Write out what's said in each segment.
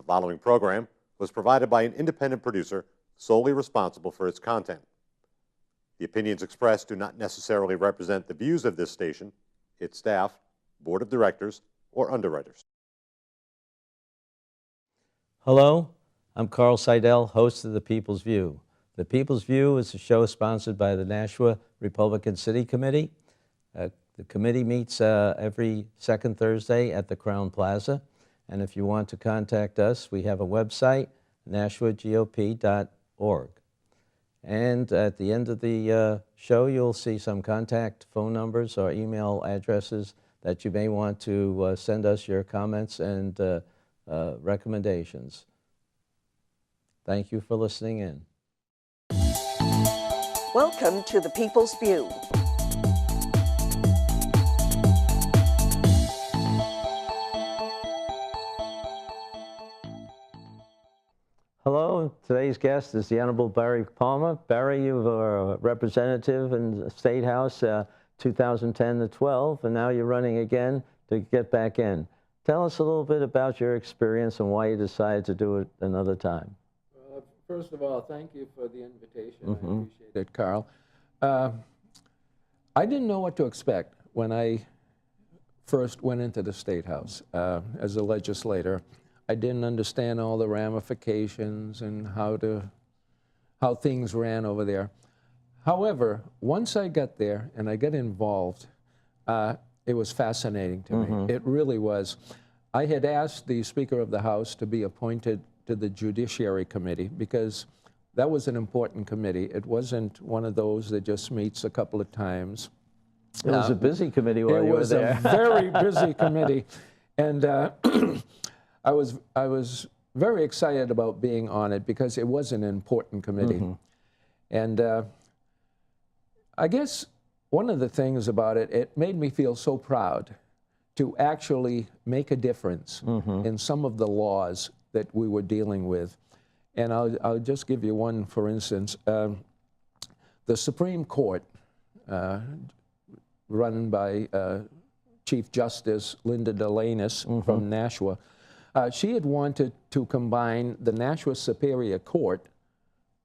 following program was provided by an independent producer solely responsible for its content. The opinions expressed do not necessarily represent the views of this station, its staff, board of directors, or underwriters. Hello, I'm Carl Seidel, host of The People's View. The People's View is a show sponsored by the Nashua Republican City Committee. The committee meets every second Thursday at the Crown Plaza. And if you want to contact us, we have a website, nashuagop.org. And at the end of the show, you'll see some contact phone numbers or email addresses that you may want to send us your comments and recommendations. Thank you for listening in. Welcome to The People's View. Hello, today's guest is the Honorable Barry Palmer. Barry, you were a representative in the State House 2010 to 12, and now you're running again to get back in. Tell us a little bit about your experience and why you decided to do it another time. First of all, thank you for the invitation. I appreciate it, Carl. I didn't know what to expect when I first went into the State House as a legislator. I didn't understand all the ramifications and how things ran over there. However, once I got there and I got involved, it was fascinating to me. It really was. I had asked the Speaker of the House to be appointed to the Judiciary Committee because that was an important committee. It wasn't one of those that just meets a couple of times. It was a busy committee while you were there. It was a very busy committee. And I was very excited about being on it because it was an important committee. And I guess one of the things about it, it made me feel so proud to actually make a difference in some of the laws that we were dealing with. And I'll just give you one, for instance. The Supreme Court, run by Chief Justice Linda Delanis from Nashua, she had wanted to combine the Nashua Superior Court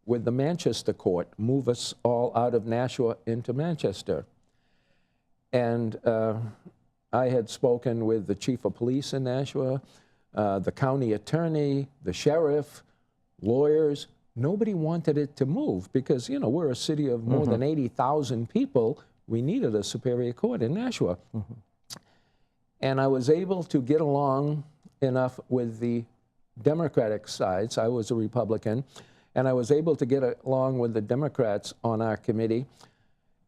with the Manchester Court, move us all out of Nashua into Manchester. And I had spoken with the Chief of Police in Nashua, the county attorney, the sheriff, lawyers. Nobody wanted it to move because, you know, we're a city of more than 80,000 people. We needed a Superior Court in Nashua. And I was able to get along enough with the Democratic sides. I was a Republican, and I was able to get along with the Democrats on our committee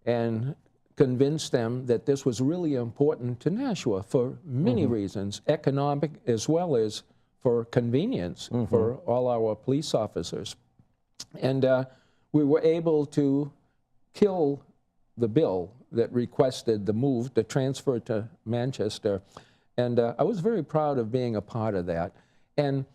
and convince them that this was really important to Nashua for many reasons, economic as well as for convenience for all our police officers. And we were able to kill the bill that requested the move, the transfer to Manchester. And I was very proud of being a part of that. And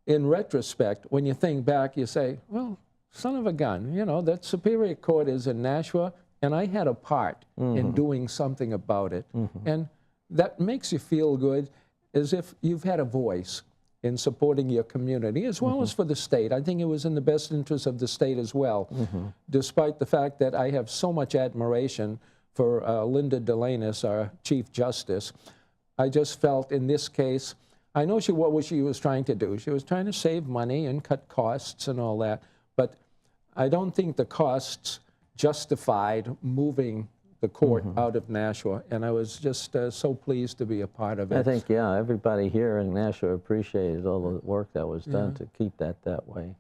in retrospect, when you think back, you say, well, son of a gun, you know, that Superior Court is in Nashua, and I had a part in doing something about it. And that makes you feel good as if you've had a voice in supporting your community, as well as for the state. I think it was in the best interest of the state as well, despite the fact that I have so much admiration for Linda Delanis, our Chief Justice. I just felt in this case, I know what she was trying to do. She was trying to save money and cut costs and all that, but I don't think the costs justified moving the court out of Nashua, and I was just so pleased to be a part of it. I think, yeah, everybody here in Nashua appreciated all the work that was done to keep that way.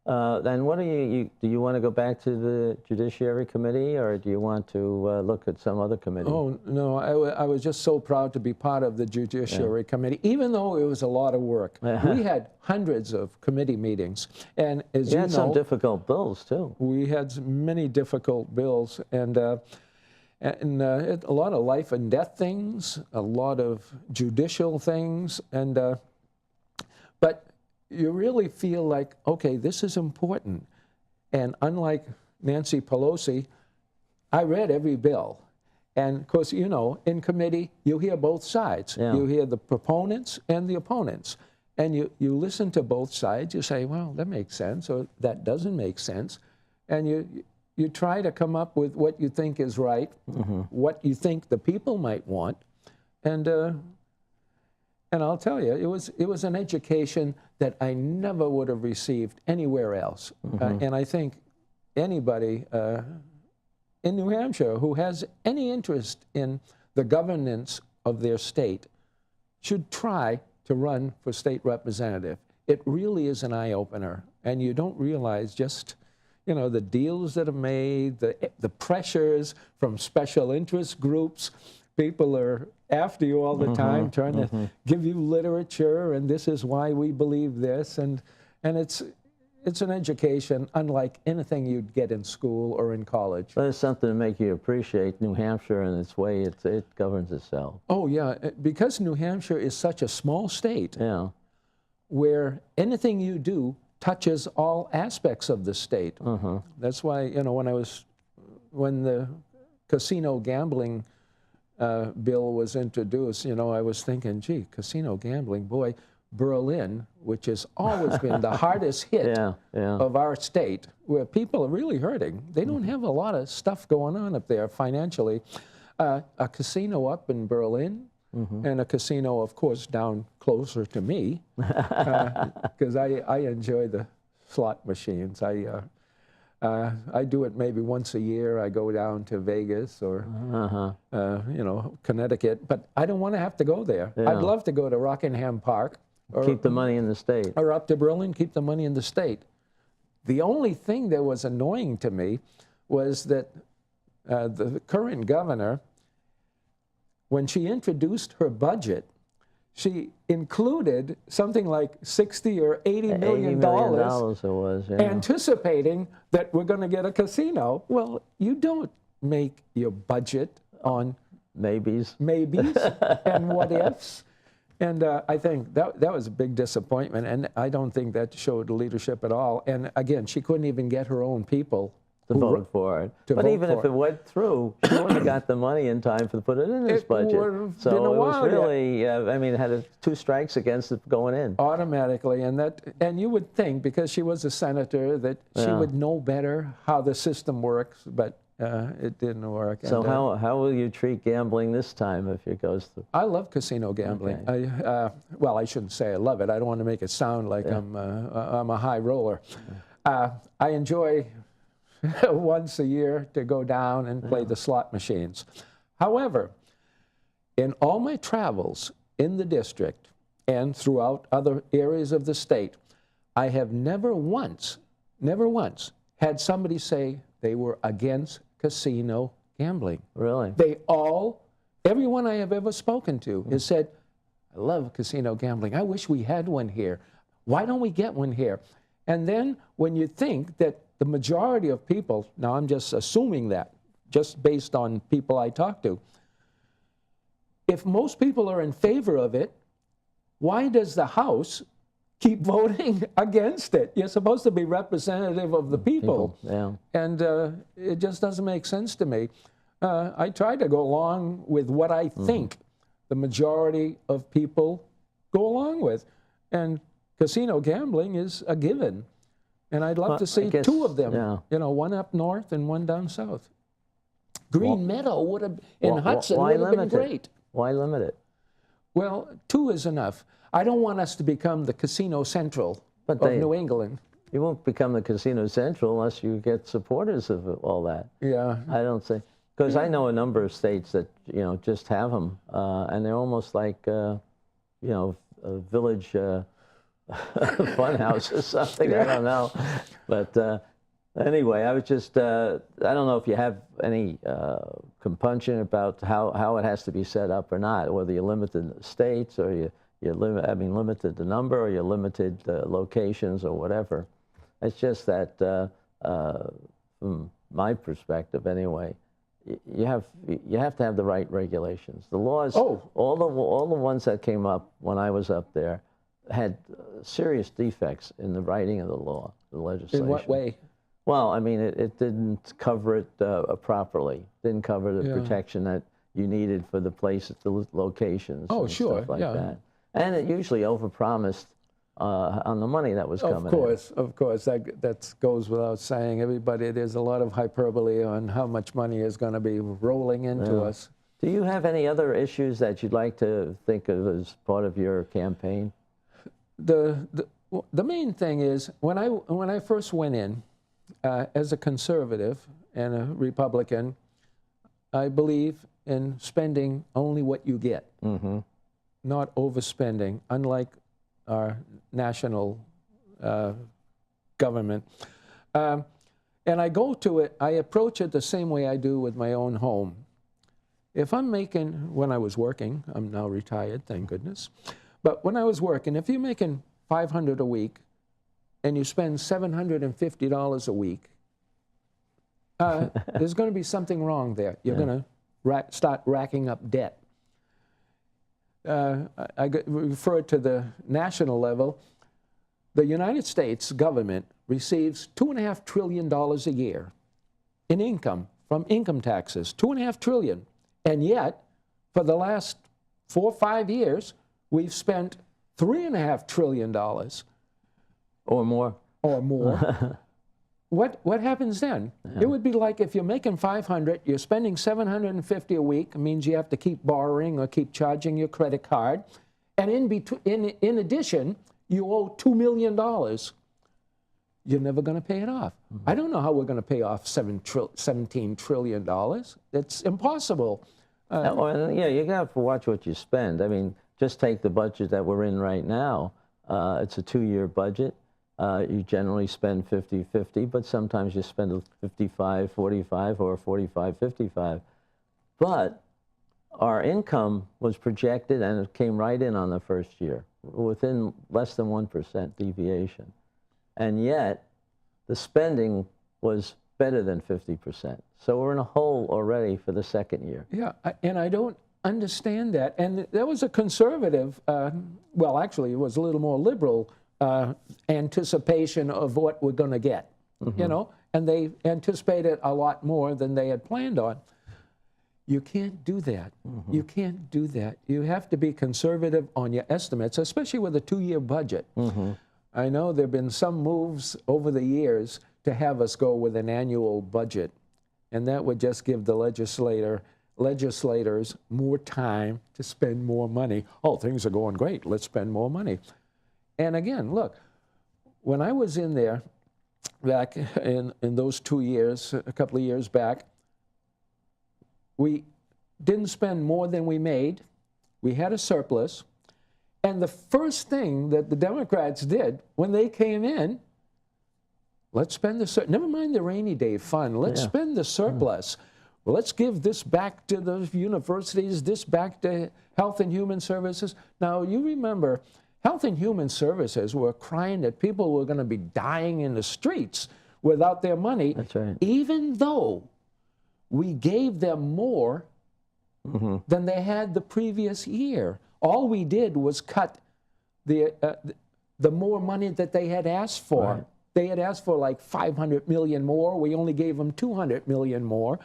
Then what do you want to go back to the Judiciary Committee, or do you want to look at some other committee? Oh, no, I was just so proud to be part of the Judiciary Committee, even though it was a lot of work. We had hundreds of committee meetings, and as you know, had some difficult bills, too. We had many difficult bills, and a lot of life and death things, a lot of judicial things, and but you really feel like, okay, this is important. And unlike Nancy Pelosi, I read every bill. And of course, you know, in committee, you hear both sides. You hear the proponents and the opponents. and you listen to both sides. You say, well, that makes sense, or that doesn't make sense. And you try to come up with what you think is right, what you think the people might want. And I'll tell you, it was an education that I never would have received anywhere else. And I think anybody in New Hampshire who has any interest in the governance of their state should try to run for state representative. It really is an eye-opener, and you don't realize just, you know, the deals that are made, the pressures from special interest groups. People are after you all the time, trying to give you literature, and this is why we believe this, and it's an education unlike anything you'd get in school or in college. But it's something to make you appreciate New Hampshire and its way it governs itself. Oh yeah, because New Hampshire is such a small state, Yeah. where anything you do touches all aspects of the state. That's why, you know, when the casino gambling bill was introduced, you know, I was thinking, gee, casino gambling, boy, Berlin, which has always been the hardest hit of our state, where people are really hurting. They don't have a lot of stuff going on up there financially. A casino up in Berlin, and a casino, of course, down closer to me, because I enjoy the slot machines. I do it maybe once a year. I go down to Vegas or, you know, Connecticut, but I don't want to have to go there. Yeah. I'd love to go to Rockingham Park. Or, Keep the money in the state. Or up to Berlin, keep the money in the state. The only thing that was annoying to me was that the current governor, when she introduced her budget, she included something like $60 or $80 million, $80 it was, yeah. anticipating that we're going to get a casino. Well, you don't make your budget on maybes and what ifs. And I think that was a big disappointment, and I don't think that showed leadership at all. And again, she couldn't even get her own people to vote for it. But even if it went through, she wouldn't have got the money in time to put it in this budget. So it was really, I mean, it had two strikes against it going in. Automatically, and you would think, because she was a senator, that she would know better how the system works, but it didn't work. So how will you treat gambling this time if it goes through? I love casino gambling. Okay. Well, I shouldn't say I love it. I don't want to make it sound like I'm a high roller. I enjoy once a year to go down and play the slot machines. However, in all my travels in the district and throughout other areas of the state, I have never once had somebody say they were against casino gambling. Really? Everyone I have ever spoken to has said, I love casino gambling. I wish we had one here. Why don't we get one here? And then when you think that the majority of people, now I'm just assuming that, just based on people I talk to, if most people are in favor of it, why does the House keep voting against it? You're supposed to be representative of the people. And it just doesn't make sense to me. I try to go along with what I think the majority of people go along with. And casino gambling is a given. And I'd love to see two of them, you know, one up north and one down south. Green Meadow would have, in Hudson, would have been great. Why limit it? Well, two is enough. I don't want us to become the Casino Central of New England. You won't become the Casino Central unless you get supporters of all that. Yeah. I don't think, because I know a number of states that, you know, just have them, and they're almost like, you know, a village funhouse or something. I don't know. But anyway, I was just, I don't know if you have any compunction about how it has to be set up or not, whether you're limited in the states or limited the number, or you're limited locations or whatever. It's just that, from my perspective anyway, you have to have the right regulations. The laws, all the ones that came up when I was up there, had serious defects in the writing of the law, the legislation. In what way? Well, I mean, it didn't cover it properly. Didn't cover the protection that you needed for the places, the locations. Oh, and sure, stuff like that. And it usually overpromised on the money that was coming in. Of course, that goes without saying. Everybody, there's a lot of hyperbole on how much money is going to be rolling into us. Do you have any other issues that you'd like to think of as part of your campaign? The main thing is, when I first went in, as a conservative and a Republican, I believe in spending only what you get, not overspending, unlike our national government. And I go to it, I approach it the same way I do with my own home. If I'm making, when I was working, I'm now retired, thank goodness, but when I was working, if you're making $500 a week and you spend $750 a week, there's going to be something wrong there. You're going to start racking up debt. I refer to the national level. The United States government receives $2.5 trillion a year in income from income taxes, $2.5 trillion. And yet, for the last 4 or 5 years, we've spent $3.5 trillion. Or more. Or more. What happens then? Yeah. It would be like if you're making $500, you're spending $750 a week. It means you have to keep borrowing or keep charging your credit card. And in addition, you owe $2 million. You're never going to pay it off. I don't know how we're going to pay off $17 trillion. It's impossible. Yeah, you have to watch what you spend. I mean, just take the budget that we're in right now. It's a 2-year budget. You generally spend 50-50, but sometimes you spend 55-45 or 45-55. But our income was projected, and it came right in on the first year, within less than 1% deviation. And yet, the spending was better than 50%. So we're in a hole already for the second year. Yeah, and I don't understand that. And there was a conservative, well, actually, it was a little more liberal anticipation of what we're going to get, you know, and they anticipated a lot more than they had planned on. You can't do that. You can't do that. You have to be conservative on your estimates, especially with a 2-year budget. I know there have been some moves over the years to have us go with an annual budget, and that would just give the legislators more time to spend more money. Oh, things are going great. Let's spend more money. And again, look, when I was in there back in those 2 years, a couple of years back, we didn't spend more than we made. We had a surplus. And the first thing that the Democrats did when they came in, let's spend the surplus. Never mind the rainy day fund. Let's spend the surplus. Well, let's give this back to the universities, this back to Health and Human Services. Now, you remember, Health and Human Services were crying that people were going to be dying in the streets without their money. That's right. Even though we gave them more than they had the previous year. All we did was cut the more money that they had asked for. Right. They had asked for like $500 million more. We only gave them $200 million more.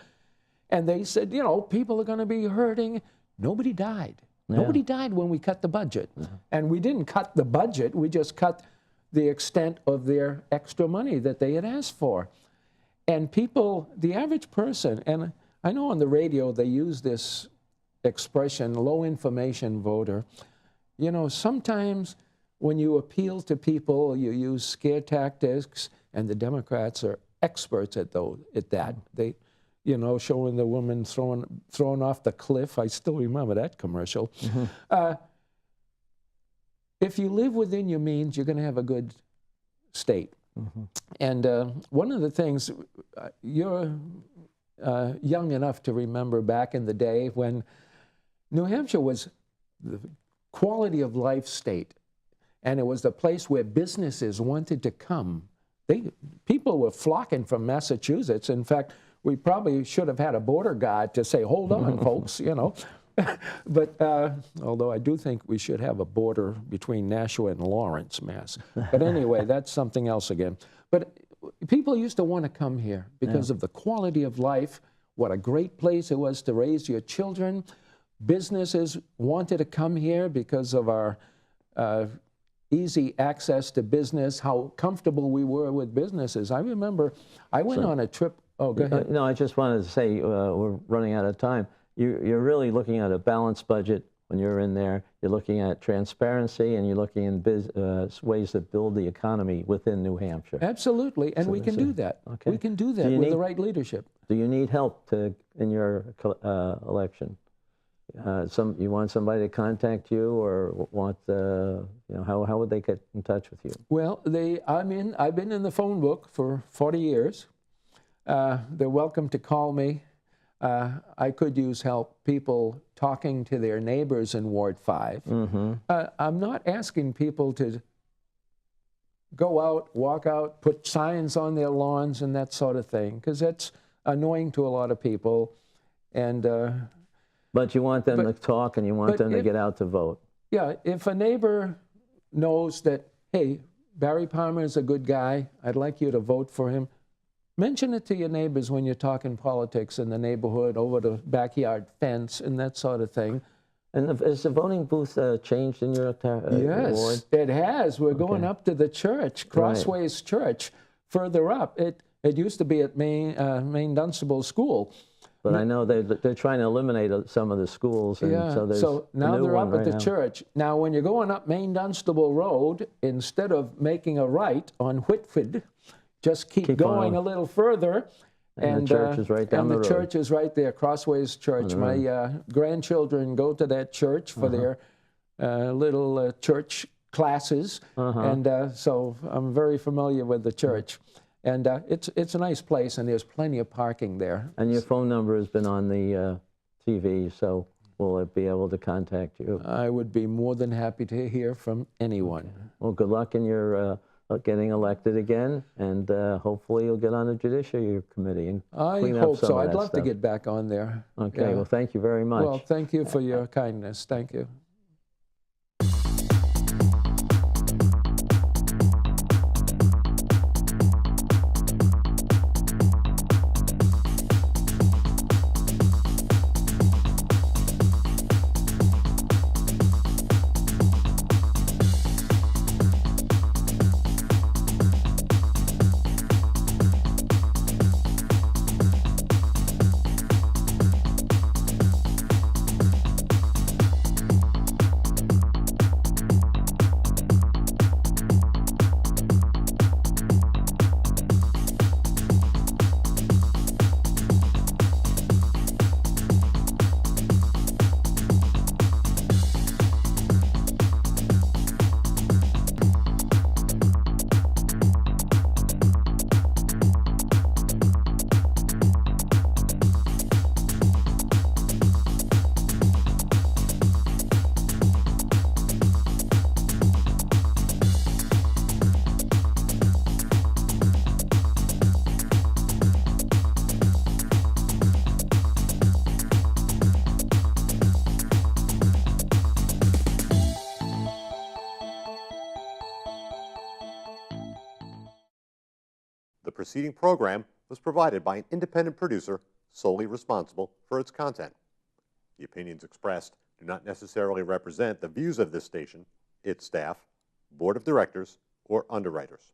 And they said, you know, people are going to be hurting. Nobody died. Yeah. Nobody died when we cut the budget. And we didn't cut the budget. We just cut the extent of their extra money that they had asked for. And people, the average person, and I know on the radio they use this expression, low information voter. You know, sometimes when you appeal to people, you use scare tactics, and the Democrats are experts at that. They, you know, showing the woman thrown off the cliff. I still remember that commercial. If you live within your means, you're going to have a good state. And one of the things, you're young enough to remember back in the day when New Hampshire was the quality of life state, and it was the place where businesses wanted to come. People were flocking from Massachusetts. In fact, we probably should have had a border guard to say, hold on, folks, you know. But although I do think we should have a border between Nashua and Lawrence, Mass. But anyway, that's something else again. But people used to want to come here because of the quality of life, what a great place it was to raise your children. Businesses wanted to come here because of our easy access to business, how comfortable we were with businesses. I remember I went on a trip. Oh, go ahead. No, I just wanted to say we're running out of time. You're really looking at a balanced budget when you're in there. You're looking at transparency, and you're looking in ways that build the economy within New Hampshire. Absolutely, and we can do that. Okay. We can do that with the right leadership. Do you need help in your election? You want somebody to contact you, or want how would they get in touch with you? Well, I've been in the phone book for 40 years. They're welcome to call me. I could use help people talking to their neighbors in Ward 5. I'm not asking people to go out, walk out, put signs on their lawns and that sort of thing, because that's annoying to a lot of people. And but you want them to talk, and you want them to get out to vote. Yeah, if a neighbor knows that, hey, Barry Palmer is a good guy, I'd like you to vote for him, mention it to your neighbors when you're talking politics in the neighborhood, over the backyard fence and that sort of thing. And has the voting booth changed in your Yes, ward? it has. We're going up to the church, Crossways Church, further up. It used to be at Maine Dunstable School. But I know they're trying to eliminate some of the schools, and so now they're up at the church. Now, when you're going up Maine Dunstable Road, instead of making a right on Whitford, just keep going a little further. And the church is right down the road. And the church is right there, Crossways Church. My grandchildren go to that church for their little church classes, and so I'm very familiar with the church. And it's a nice place, and there's plenty of parking there. And your phone number has been on the TV, so will it be able to contact you? I would be more than happy to hear from anyone. Well, good luck in your getting elected again, and hopefully you'll get on the Judiciary Committee and clean up I hope some so. of I'd that love to stuff. get back on there. Okay, well, thank you very much. Well, thank you for your kindness. Thank you. The preceding program was provided by an independent producer solely responsible for its content. The opinions expressed do not necessarily represent the views of this station, its staff, board of directors, or underwriters.